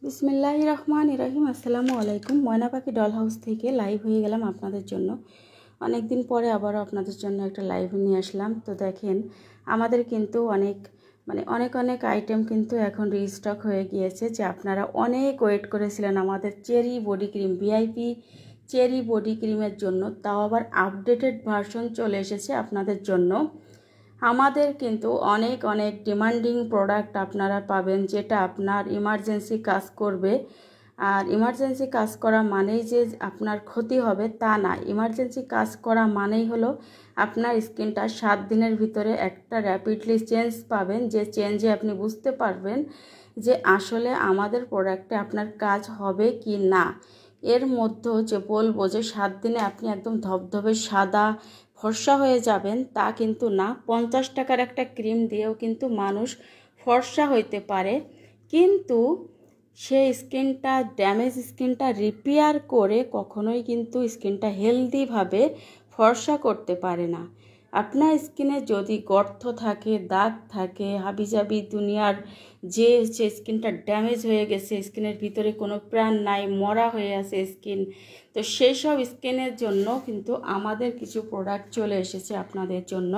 বিসমিল্লাহির রহমানির রহিম। আসসালামু আলাইকুম। ময়না পাখি ডল হাউস থেকে লাইভ হয়ে গেলাম আপনাদের জন্য। অনেক দিন পরে আবারও আপনাদের জন্য একটা লাইভ নিয়ে আসলাম। তো দেখেন, আমাদের কিন্তু অনেক আইটেম কিন্তু এখন রিস্টক হয়ে গিয়েছে, যে আপনারা অনেক ওয়েট করেছিলেন আমাদের cherry body cream, VIP cherry body ক্রিমের জন্য। তাও আবার আপডেটেড ভার্সন চলে এসেছে আপনাদের জন্য। আমাদের কিন্তু অনেক ডিমান্ডিং প্রোডাক্ট আপনারা পাবেন, যেটা আপনার ইমার্জেন্সি কাজ করবে। আর ইমার্জেন্সি কাজ করা মানেই যে আপনার ক্ষতি হবে তা না। ইমার্জেন্সি কাজ করা মানেই হলো আপনার স্কিনটা 7 দিনের ভিতরে একটা র্যাপিডলি চেঞ্জ পাবেন, যে চেঞ্জে আপনি বুঝতে পারবেন যে আসলে আমাদের প্রোডাক্টে আপনার কাজ হবে কি না। এর মধ্যে যে বলবো যে 7 দিনে আপনি একদম ধবধবে সাদা ফর্সা হয়ে যাবেন, তা কিন্তু না। 50 টাকার একটা ক্রিম দিয়েও কিন্তু মানুষ ফর্সা হইতে পারে, কিন্তু সেই স্কিনটা ড্যামেজ স্কিনটা রিপেয়ার করে কখনোই কিন্তু স্কিনটা হেলদিভাবে ফর্সা করতে পারে না। আপনার স্কিনে যদি গর্ত থাকে, দাগ থাকে, হাবিজাবি দুনিয়ার যে স্কিনটা ড্যামেজ হয়ে গেছে, স্কিনের ভিতরে কোনো প্রাণ নাই, মরা হয়ে আছে স্কিন, তো সেই সব স্কিনের জন্য কিন্তু আমাদের কিছু প্রোডাক্ট চলে এসেছে আপনাদের জন্য।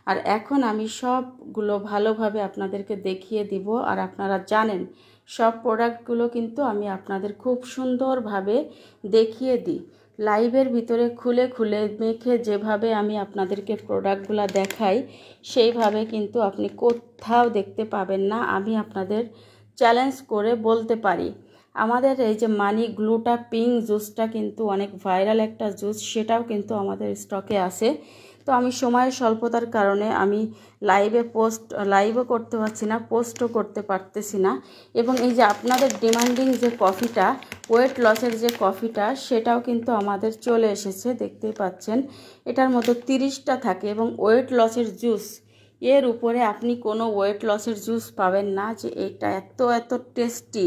আর এখন আমি সবগুলো ভালোভাবে আপনাদেরকে দেখিয়ে দিব। আর আপনারা জানেন সব প্রোডাক্টগুলো কিন্তু আমি আপনাদের খুব সুন্দরভাবে দেখিয়ে দিই। লাইভের ভিতরে খুলে মেখে যেভাবে আমি আপনাদেরকে প্রোডাক্টগুলো দেখাই, সেইভাবে কিন্তু আপনি কোথাও দেখতে পাবেন না। আমি আপনাদের চ্যালেঞ্জ করে বলতে পারি, আমাদের এই যে মানি গ্লুটা পিঙ্ক জুসটা কিন্তু অনেক ভাইরাল একটা জুস, সেটাও কিন্তু আমাদের স্টকে আছে। তো আমি সময়ের স্বল্পতার কারণে আমি লাইভও করতে পারছি না, পোস্টও করতে পারতেছি না। এবং এই যে আপনাদের ডিমান্ডিং যে কফিটা, ওয়েট লসের যে কফিটা, সেটাও কিন্তু আমাদের চলে এসেছে, দেখতেই পাচ্ছেন। এটার মধ্যে 30টা থাকে এবং ওয়েট লসের জুস, এর উপরে আপনি কোনো ওয়েট লসের জুস পাবেন না যে এটা এত টেস্টি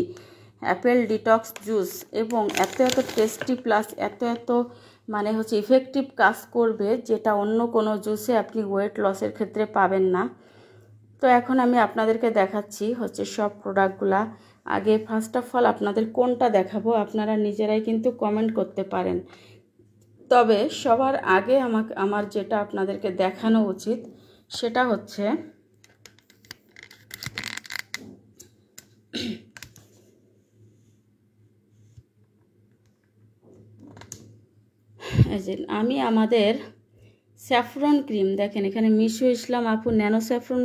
অ্যাপেল ডিটক্স জুস, এবং এত টেস্টি প্লাস এত ইফেক্টিভ কাজ করবে, যেটা অন্য কোনো জুসে আপনি ওয়েট লসের ক্ষেত্রে পাবেন না। তো এখন আমি আপনাদেরকে দেখাচ্ছি সব প্রোডাক্টগুলা। আগে ফার্স্ট অফ অল আপনাদের কোনটা দেখাবো আপনারা নিজেরাই কিন্তু কমেন্ট করতে পারেন। তবে সবার আগে আমার যেটা আপনাদেরকে দেখানো উচিত সেটা হচ্ছে আমি আমাদের স্যাফরন ক্রিম, দেখেন এখানে মিশু ইসলাম আপু ন্যানো স্যাফরন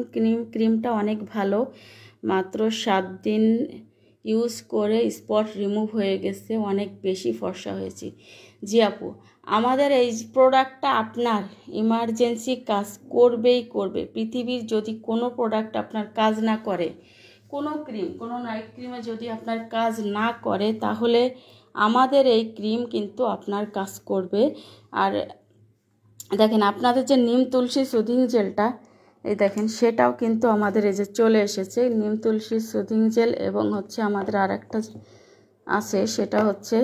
ক্রিমটা অনেক ভালো, মাত্র 7 দিন ইউজ করে স্পট রিমুভ হয়ে গেছে, অনেক বেশি ফর্সা হয়েছি। জি আপু, আমাদের এই প্রোডাক্টটা আপনার ইমার্জেন্সি কাজ করবেই করবে। পৃথিবীর যদি কোনো প্রোডাক্ট আপনার কাজ না করে, কোনো নাইট ক্রিমে যদি আপনার কাজ না করে, তাহলে আমাদের এই ক্রিম কিন্তু আপনার কাজ করবে। আর দেখেন আপনাদের যে নিম তুলসী সুদিং জেলটা, এই দেখেন সেটাও কিন্তু আমাদের এই যে চলে এসেছে, নিম তুলসী সুদিং জেল। এবং আমাদের আর একটা আছে, সেটা হচ্ছে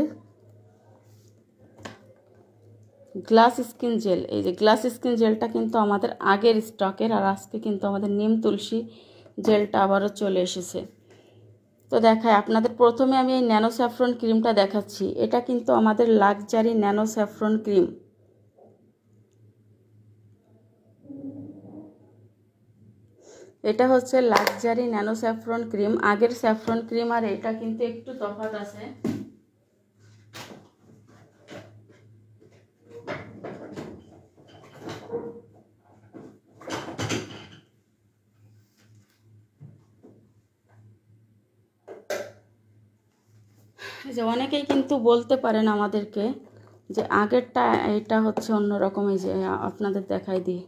গ্লাস স্কিন জেল। এই যে গ্লাস স্কিন জেলটা কিন্তু আমাদের আগের স্টকের, আর আজকে কিন্তু আমাদের নিম তুলসী জেলটা আবারও চলে এসেছে। তো দেখায় আপনাদের, প্রথমে আমি এই ন্যানো স্যাফরন ক্রিমটা দেখাচ্ছি। এটা কিন্তু আমাদের লাক্সারি ন্যানো স্যাফরন ক্রিম। এটা হচ্ছে লাক্সারি ন্যানো স্যাফরন ক্রিম। আগের স্যাফরন ক্রিম আর এটা কিন্তু একটু তফাৎ আছে। যে অনেকেই কিন্তু বলতে পারেন আমাদেরকে যে আগেরটা এটা অন্যরকম। এই যে আপনাদের দেখাই দিই,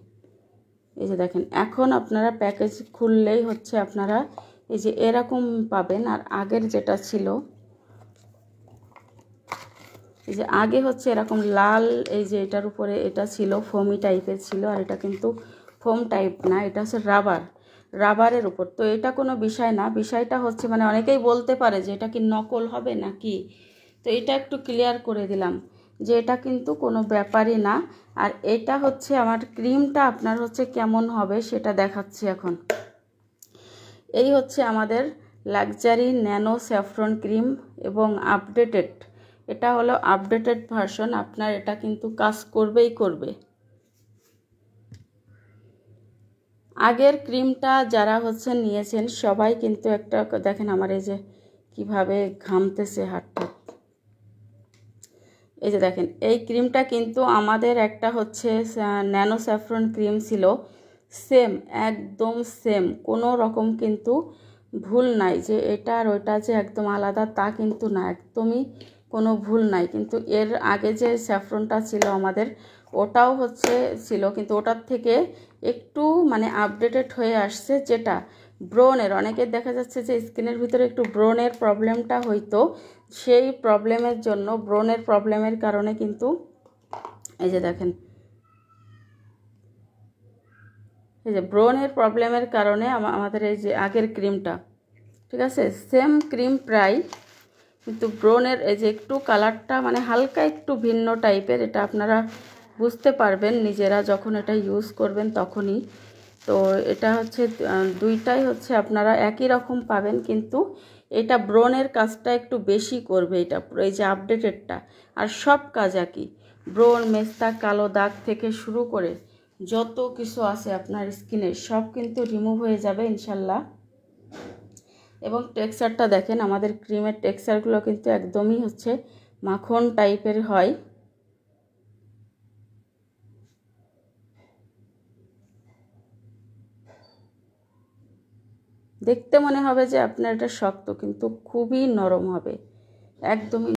এই যে দেখেন এখন আপনারা প্যাকেজ খুললেই আপনারা এই যে এরকম পাবেন। আর আগের যেটা ছিল, এই যে আগে এরকম লাল, এই যে এটার উপরে এটা ছিল ফোমি টাইপের ছিল, আর এটা কিন্তু ফোম টাইপ না, এটা হচ্ছে রাবারের উপর। তো এটা কোনো বিষয় না, বিষয়টা অনেকেই বলতে পারে যে এটা কি নকল হবে নাকি। তো এটা একটু ক্লিয়ার করে দিলাম যে এটা কিন্তু কোনো ব্যাপারই না। আর এটা আমার ক্রিমটা আপনার কেমন হবে সেটা দেখাচ্ছি এখন। এই আমাদের লাক্সারি ন্যানো স্যাফরন ক্রিম এবং আপডেটেড, এটা হলো আপডেটেড ভার্সন। আপনার এটা কিন্তু কাজ করবেই করবে। আগের ক্রিমটা যারা নিয়েছেন সবাই কিন্তু একটা দেখেন আমার এই যে কিভাবে ঘামতেছে হাতটা, এই যে দেখেন এই ক্রিমটা কিন্তু আমাদের একটা ন্যানো স্যাফরন ক্রিম ছিল, সেম একদম সেম, কোনো রকম কিন্তু ভুল নাই যে এটা আর ওইটা যে একদম আলাদা তা কিন্তু না, একদমই কোনো ভুল নাই। কিন্তু এর আগে যে স্যাফরনটা ছিল আমাদের ওটাও ছিল, কিন্তু ওটার থেকে একটু মানে আপডেটেড হয়ে আসছে, যেটা ব্রনের, অনেকের দেখা যাচ্ছে যে স্কিনের ভিতরে একটু ব্রনের প্রবলেমটা হইতো, সেই প্রবলেমের জন্য, ব্রনের প্রবলেমের কারণে কিন্তু এই যে দেখেন, এই যে ব্রনের প্রবলেমের কারণে আমাদের এই যে আগের ক্রিমটা, ঠিক আছে সেম ক্রিম প্রায়, কিন্তু ব্রনের এই যে একটু কালারটা মানে হালকা একটু ভিন্ন টাইপের, এটা আপনারা বুঝতে পারবেন নিজেরা যখন এটা ইউজ করবেন তখনই। তো এটা দুইটাই আপনারা একই রকম পাবেন, কিন্তু এটা ব্রনের কাজটা একটু বেশি করবে, এটা এই যে আপডেটেডটা, আর সব কাজ একই, ব্রন, মেস্তা, কালো দাগ থেকে শুরু করে যত কিছু আছে আপনার স্কিনে সব কিন্তু রিমুভ হয়ে যাবে ইনশাল্লাহ। এবং টেক্সচারটা দেখেন, আমাদের ক্রিমের টেক্সচারগুলো কিন্তু একদমই মাখন টাইপের হয়। দেখতে মনে হবে যে আপনার এটা শক্ত, কিন্তু খুবই নরম হবে একদমই।